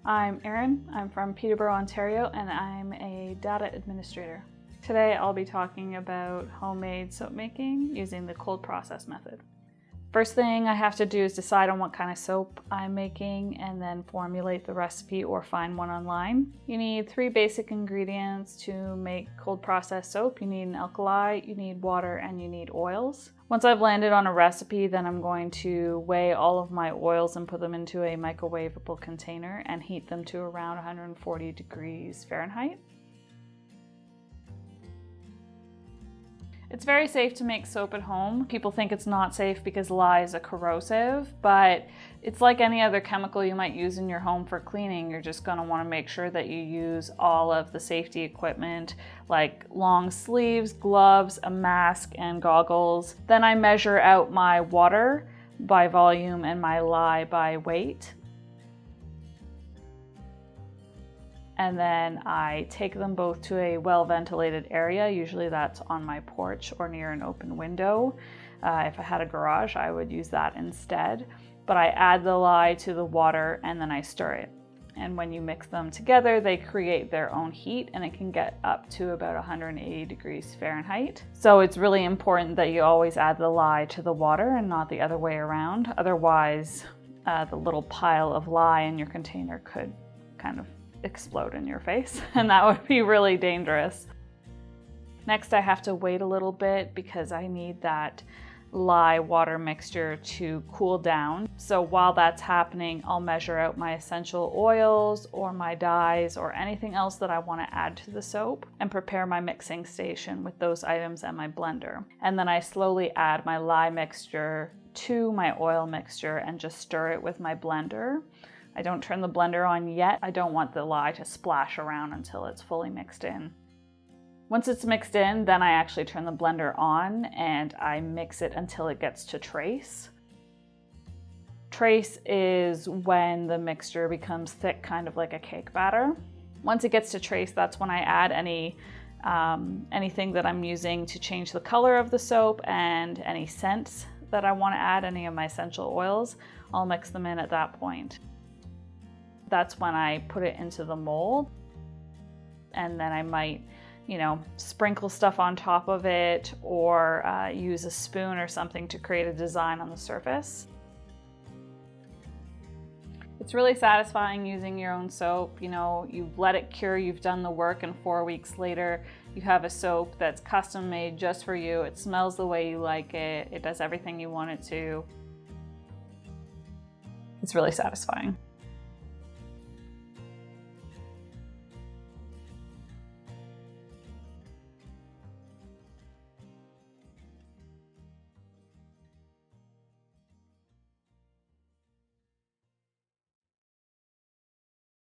I'm Erin. I'm from Peterborough, Ontario, and I'm a data administrator. Today I'll be talking about homemade soap making using the cold process method. First thing I have to do is decide on what kind of soap I'm making and then formulate the recipe or find one online. You need 3 basic ingredients to make cold process soap. You need an alkali, you need water, and you need oils. Once I've landed on a recipe, then I'm going to weigh all of my oils and put them into a microwavable container and heat them to around 140 degrees Fahrenheit. It's very safe to make soap at home. People think it's not safe because lye is a corrosive, but it's like any other chemical you might use in your home for cleaning. You're just going to want to make sure that you use all of the safety equipment like long sleeves, gloves, a mask, and goggles. Then I measure out my water by volume and my lye by weight. And then I take them both to a well-ventilated area. Usually that's on my porch or near an open window. If I had a garage, I would use that instead. But I add the lye to the water and then I stir it. And when you mix them together, they create their own heat and it can get up to about 180 degrees Fahrenheit. So it's really important that you always add the lye to the water and not the other way around. Otherwise, the little pile of lye in your container could kind of explode in your face, and that would be really dangerous. Next, I have to wait a little bit because I need that lye water mixture to cool down. So while that's happening, I'll measure out my essential oils or my dyes or anything else that I want to add to the soap and prepare my mixing station with those items and my blender. And then I slowly add my lye mixture to my oil mixture and just stir it with my blender. I don't turn the blender on yet. I don't want the lye to splash around until it's fully mixed in. Once it's mixed in, then I actually turn the blender on and I mix it until it gets to trace. Trace is when the mixture becomes thick, kind of like a cake batter. Once it gets to trace, that's when I add anything that I'm using to change the color of the soap and any scents that I want to add, any of my essential oils. I'll mix them in at that point. That's when I put it into the mold, and then I might, sprinkle stuff on top of it or use a spoon or something to create a design on the surface. It's really satisfying using your own soap. You've let it cure, you've done the work, and 4 weeks later you have a soap that's custom made just for you. It smells the way you like it. It does everything you want it to. It's really satisfying.